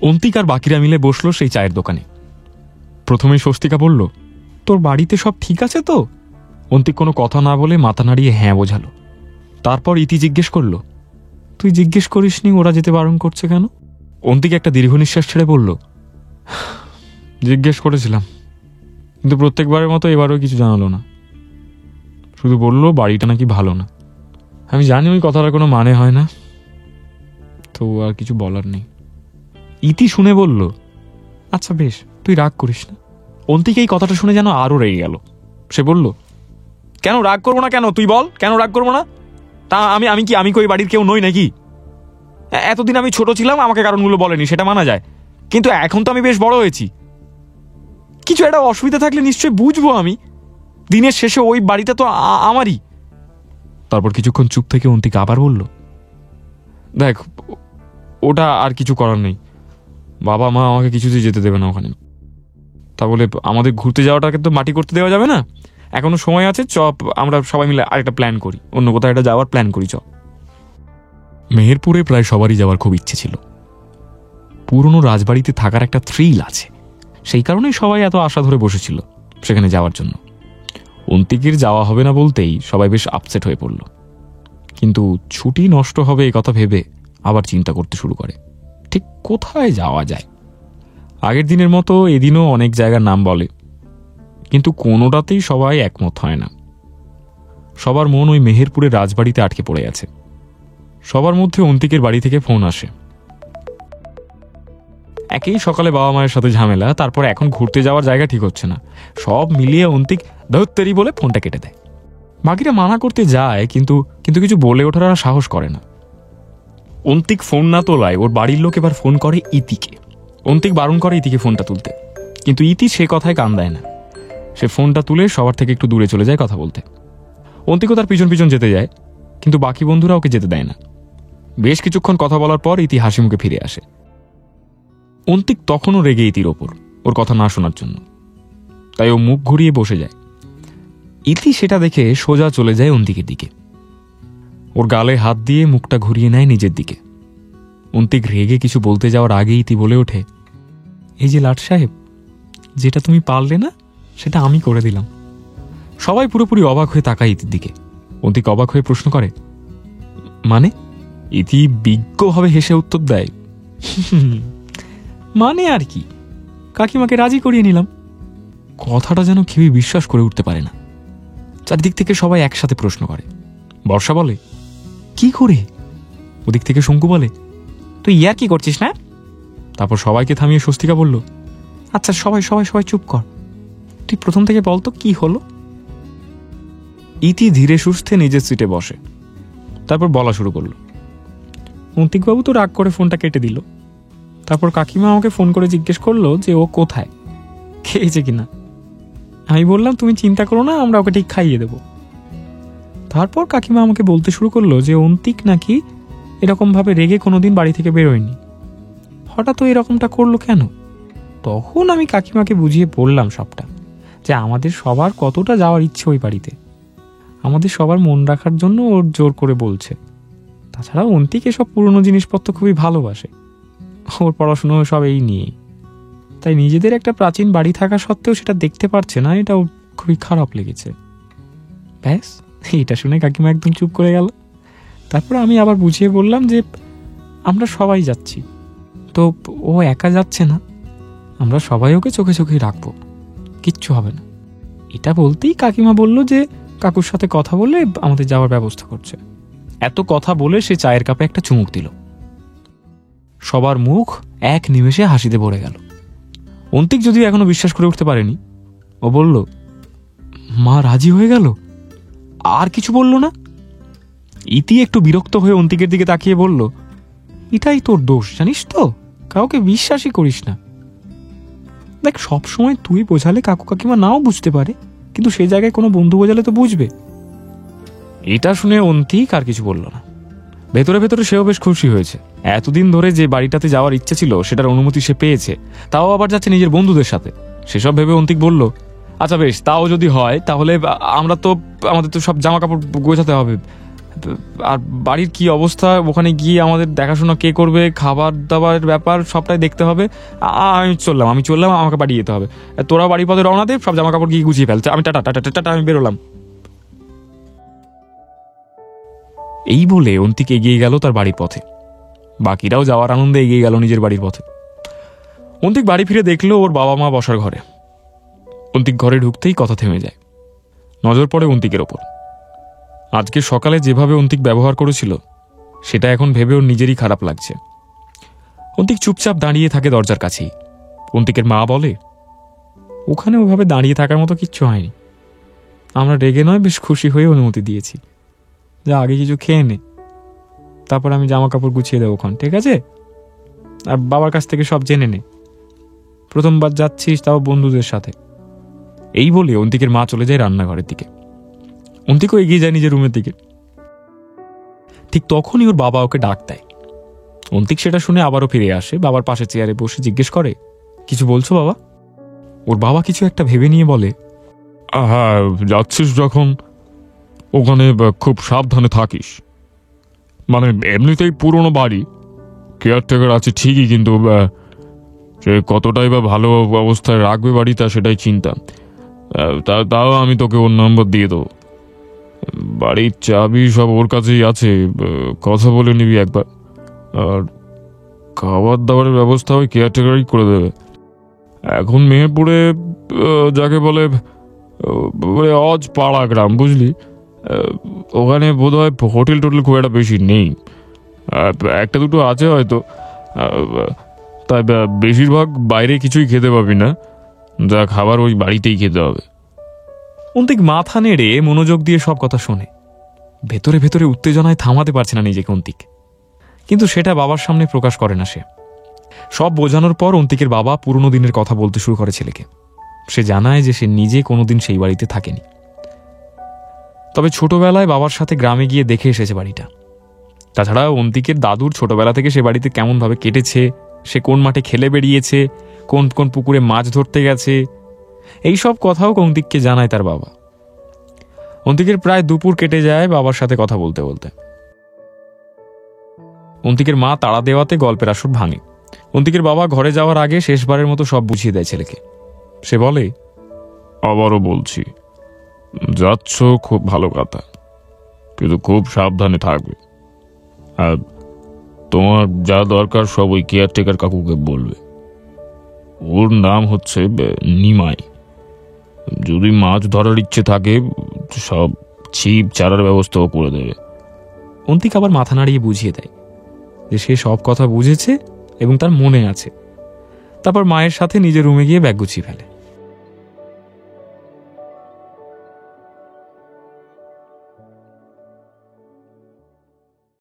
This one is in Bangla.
অন্তিক আর বাকিরা মিলে বসলো সেই চায়ের দোকানে। প্রথমে স্বস্তিকা বলল, তোর বাড়িতে সব ঠিক আছে তো? অন্তিক কোনো কথা না বলে মাথা নাড়িয়ে হ্যাঁ বোঝালো। তারপর ইতি জিজ্ঞেস করলো, তুই জিজ্ঞেস করিসনি ওরা যেতে বারণ করছে কেন? অন্তিক একটা দীর্ঘ নিঃশ্বাস ছেড়ে বলল, জিজ্ঞেস করেছিলাম, কিন্তু প্রত্যেকবারের মতো এবারও কিছু জানালো না। শুধু বললো বাড়িটা নাকি ভালো না। আমি জানি ওই কথাটার কোনো মানে হয় না, তো আর কিছু বলার নেই। ইতি শুনে বলল, আচ্ছা বেশ, তুই রাগ করিস না। অন্তিক এই কথাটা শুনে যেন আরও রেগে গেল। সে বলল, কেন রাগ করবো না? কেন তুই বল, কেন রাগ করবো না? তা আমি কি ওই বাড়ির কেউ নই নাকি? এতদিন আমি ছোট ছিলাম, আমাকে কারণগুলো বলেনি, সেটা মানা যায়, কিন্তু এখন তো আমি বেশ বড় হয়েছি। কিছু একটা অসুবিধা থাকলে নিশ্চয়ই বুঝবো আমি। দিনের শেষে ওই বাড়িটা তো আমারই। তারপর কিছুক্ষণ চুপ থেকে অন্তিক আবার বলল, দেখ, ওটা আর কিছু করার নেই। বাবা মা আমাকে কিছুতেই যেতে দেবে না ওখানে। তা বলে আমাদের ঘুরতে যাওয়াটাকে তো মাটি করতে দেওয়া যাবে না। এখনো সময় আছে, আমরা সবাই মিলে আরেকটা প্ল্যান করি, অন্য কোথাও একটা যাওয়ার প্ল্যান করি। মেহেরপুরে প্রায় সবারই যাওয়ার খুব ইচ্ছে ছিল। পুরনো রাজবাড়িতে থাকার একটা থ্রিল আছে, সেই কারণেই সবাই এত আশা ধরে বসেছিল সেখানে যাওয়ার জন্য। অন্তিকের যাওয়া হবে না বলতেই সবাই বেশ আপসেট হয়ে পড়ল। কিন্তু ছুটি নষ্ট হবে এই কথা ভেবে আবার চিন্তা করতে শুরু করে, ঠিক কোথায় যাওয়া যায়। আগের দিনের মতো এদিনও অনেক জায়গার নাম বলে, কিন্তু কোনোটাতেই সবাই একমত হয় না। সবার মন ওই মেহেরপুরের রাজবাড়িতে আটকে পড়ে আছে। সবার মধ্যে অন্তিকের বাড়ি থেকে ফোন আসে। একেই সকালে বাবা মায়ের সাথে ঝামেলা, তারপর এখন ঘুরতে যাওয়ার জায়গা ঠিক হচ্ছে না, সব মিলিয়ে অন্তিক ধত্তেরি বলে ফোনটা কেটে দেয়। বাকিরা মানা করতে যায়, কিন্তু কিছু বলে ওঠার আর সাহস করে না। অন্তিক ফোন না তোলায় ওর বাড়ির লোক এবার ফোন করে ইতিকে। অন্তিক বারণ করে ইতিকে ফোনটা তুলতে, কিন্তু ইতি সে কথায় কান দেয় না। সে ফোনটা তুলে সবার থেকে একটু দূরে চলে যায় কথা বলতে। অন্তিকও তার পিছন পিছন যেতে যায়, কিন্তু বাকি বন্ধুরা ওকে যেতে দেয় না। বেশ কিছুক্ষণ কথা বলার পর ইতি হাসি মুখে ফিরে আসে। অন্তিক তখনও রেগে ইতির ওপর, ওর কথা না শোনার জন্য, তাই ও মুখ ঘুরিয়ে বসে যায়। ইতি সেটা দেখে সোজা চলে যায় অন্তিকের দিকে। ওর গালে হাত দিয়ে মুখটা ঘুরিয়ে নেয় নিজের দিকে। অন্তিক রেগে কিছু বলতে যাওয়ার আগে ইতি বলে ওঠে, এই যে লাট সাহেব, যেটা তুমি পারলে না সেটা আমি করে দিলাম। সবাই পুরোপুরি অবাক হয়ে তাকায় ইতির দিকে। অন্তিক অবাক হয়ে প্রশ্ন করে, মানে? ইতি বিজ্ঞভাবে হেসে উত্তর দেয়, মানে আর কি, কাকিমাকে রাজি করিয়ে নিলাম। কথাটা যেন কেউই বিশ্বাস করে উঠতে পারে না। চারদিক থেকে সবাই একসাথে প্রশ্ন করে। বর্ষা বলে, কি করে? ওদিক থেকে শঙ্কু বলে, তুই ইয়ার কি করছিস না? তারপর সবাইকে থামিয়ে স্বস্তিকা বলল, আচ্ছা সবাই সবাই সবাই চুপ কর, তুই প্রথম থেকে বলতো কি হলো। ইতি ধীরে সুস্থে নিজের সিটে বসে, তারপর বলা শুরু করলো, অন্তিকবাবু তো রাগ করে ফোনটা কেটে দিল। তারপর কাকিমা আমাকে ফোন করে জিজ্ঞেস করলো যে ও কোথায়, খেয়েছে কিনা। আমি বললাম তুমি চিন্তা করো না, আমরা ওকে ঠিক খাইয়ে দেব। তারপর কাকিমা আমাকে বলতে শুরু করলো যে অন্তিক নাকি এরকম ভাবে রেগে কোনোদিন বাড়ি থেকে বেরোয়নি, হঠাৎ ও এরকমটা করলো কেন। তখন আমি কাকিমাকে বুঝিয়ে বললাম সবটা, যে আমাদের সবার কতটা যাওয়ার ইচ্ছে ওই বাড়িতে, আমাদের সবার মন রাখার জন্য ওর জোর করে বলছে। তাছাড়া অন্তিক এসব পুরনো জিনিসপত্র খুবই ভালোবাসে, ওর পড়াশুনো সব এই নিয়েই, তাই নিজেদের একটা প্রাচীন বাড়ি থাকা সত্ত্বেও সেটা দেখতে পারছে না, এটা ওর খুবই খারাপ লেগেছে। ব্যাস, এটা শুনে কাকিমা একদম চুপ করে গেল। তারপর আমি আবার বুঝিয়ে বললাম যে আমরা সবাই যাচ্ছি, তো ও একা যাচ্ছে না, আমরা সবাই ওকে চোখে চোখেই রাখবো, কিচ্ছু হবে না। এটা বলতেই কাকিমা বলল যে কাকুর সাথে কথা বলে আমাদের যাওয়ার ব্যবস্থা করছে। এত কথা বলে সে চায়ের কাপে একটা চুমুক দিল। সবার মুখ এক নিমেষে হাসিতে ভরে গেল। অন্তিক যদিও এখনো বিশ্বাস করে উঠতে পারেনি, ও বলল, মা রাজি হয়ে গেল, আর কিছু বলল না। ইতি একটু বিরক্ত হয়ে অন্তিকের দিকে তাকিয়ে বলল, এটাই তোর দোষ জানিস তো, কাউকে বিশ্বাসই করিস না। দেখ, সবসময় তুই বোঝালে কাকু কাকিমা নাও বুঝতে পারে, কিন্তু সেই জায়গায় কোনো বন্ধু বোঝালে তো বুঝবে। এটা শুনে অন্তিক আর কিছু বলল না। ভেতরে ভেতরে সেও বেশ খুশি হয়েছে। এতদিন ধরে যে বাড়িটাতে যাওয়ার ইচ্ছে ছিল সেটার অনুমতি সে পেয়েছে, তাও আবার যাচ্ছে নিজের বন্ধুদের সাথে। সেসব ভেবে অন্তিক বলল, আচ্ছা বেশ, তাও যদি হয় তাহলে আমাদের তো সব জামা কাপড় গোছাতে হবে, আর বাড়ির কি অবস্থা, ওখানে গিয়ে আমাদের দেখাশোনা কে করবে, খাবার দাবারের ব্যাপার সবটাই দেখতে হবে। আমি চললাম, আমাকে বাড়ি যেতে হবে। তোরা বাড়ির পথে রওনা দে, সব জামা কাপড় গিয়ে গুছিয়ে ফেলছে। আমি টাটা টাটা টাটা আমি বেরোলাম। এই বলে অন্তিক এগিয়ে গেল তার বাড়ির পথে। বাকিরাও যাওয়ার আনন্দে এগিয়ে গেল নিজের বাড়ির পথে। অন্তিক বাড়ি ফিরে দেখলো ওর বাবা মা বসার ঘরে। অন্তিক ঘরে ঢুকতেই কথা থেমে যায়। নজর পড়ে অন্তিকের ওপর। আজকে সকালে যেভাবে অন্তিক ব্যবহার করেছিল সেটা এখন ভেবে ওর নিজেরই খারাপ লাগছে। অন্তিক চুপচাপ দাঁড়িয়ে থাকে দরজার কাছেই। অন্তিকের মা বলে, ওখানে ওভাবে দাঁড়িয়ে থাকার মতো কিচ্ছু হয়নি। আমরা রেগে নয়, বেশ খুশি হয়ে অনুমতি দিয়েছি। যা আগে কিছু খেয়ে নে, তারপর আমি জামা কাপড় গুছিয়ে দেবো ওখান, ঠিক আছে? আর বাবার কাছ থেকে সব জেনে নে। প্রথমবার যাচ্ছিস, তাও বন্ধুদের সাথে। এই বলে অন্তিকের মা চলে যায় রান্নাঘরের দিকে। অন্তিকও এগিয়ে যায় নিজের রুমের দিকে। ঠিক তখনই ওর বাবা ওকে ডাক দেয়। অন্তিক সেটা শুনে আবারও ফিরে আসে, বাবার পাশে চেয়ারে বসে জিজ্ঞেস করে, কিছু বলছো বাবা? ওর বাবা কিছু একটা ভেবে নিয়ে বলে, হ্যাঁ, যাচ্ছিস যখন ওখানে খুব সাবধানে থাকিস। মানে এমনিতেই পুরনো বাড়ি, কেয়ারটেকার আছে ঠিকই, কিন্তু সে কতটাই বা ভালো অবস্থায় রাখবে বাড়িটা সেটাই চিন্তা। তাও আমি তোকে ওর নম্বর দিয়ে দেবো। বাড়ির চাবি সব ওর কাছেই আছে, কথা বলে নিবি একবার। আর খাবার দাবারের ব্যবস্থা ওই কেয়ারটেকারই করে দেবে। এখন মেহেরপুরে যাকে বলে অজ পাড়া গ্রাম, বুঝলি, ওখানে বোধ হয় হোটেল টোটেল খুব একটা বেশি নেই। একটা দুটো আছে হয়তো, তাই বেশিরভাগ বাইরে কিছুই খেতে পাবি না, যা খাবার ওই বাড়িতেই খেতে হবে। অন্তিক মাথা নেড়ে মনোযোগ দিয়ে সব কথা শোনে। ভেতরে ভেতরে উত্তেজনায় থামাতে পারছে না নিজেকে অন্তিক, কিন্তু সেটা বাবার সামনে প্রকাশ করে না সে। সব বোঝানোর পর অন্তিকের বাবা পুরনো দিনের কথা বলতে শুরু করে ছেলেকে। সে জানায় যে সে নিজে কোনোদিন সেই বাড়িতে থাকেনি, তবে ছোটবেলায় বাবার সাথে গ্রামে গিয়ে দেখে এসেছে বাড়িটা। তাছাড়া অন্তিকের দাদুর ছোটবেলা থেকে সে বাড়িতে কেমনভাবে কেটেছে, সে কোন মাঠে খেলে বেরিয়েছে, কোন কোন পুকুরে মাছ ধরতে গেছে, এই সব কথাও অন্তিককে জানায় তার বাবা। অন্তিকের প্রায় দুপুর কেটে যায় বাবার সাথে কথা বলতে বলতে। অন্তিকের মা তাড়া দেওয়াতে গল্পের আসর ভাঙে। অন্তিকের বাবা ঘরে যাওয়ার আগে শেষবারের মতো সব বুঝিয়ে দেয় ছেলেকে। সে বলে, আবারও বলছি, যাচ্ছ খুব ভালো কথা, কিন্তু খুব সাবধানে থাকবে। আর তোমার যা দরকার সব ওই কেয়ারটেকার কাকুকে বলবে। ওর নাম হচ্ছে নিমাই। যদি মাছ ধরার ইচ্ছে থাকে, সব ছিপ চারার ব্যবস্থাও করে দেবে। অন্তিক আবার মাথা নাড়িয়ে বুঝিয়ে দেয় যে সে সব কথা বুঝেছে এবং তার মনে আছে। তারপর মায়ের সাথে নিজের রুমে গিয়ে ব্যাগ গুছিয়ে ফেলে।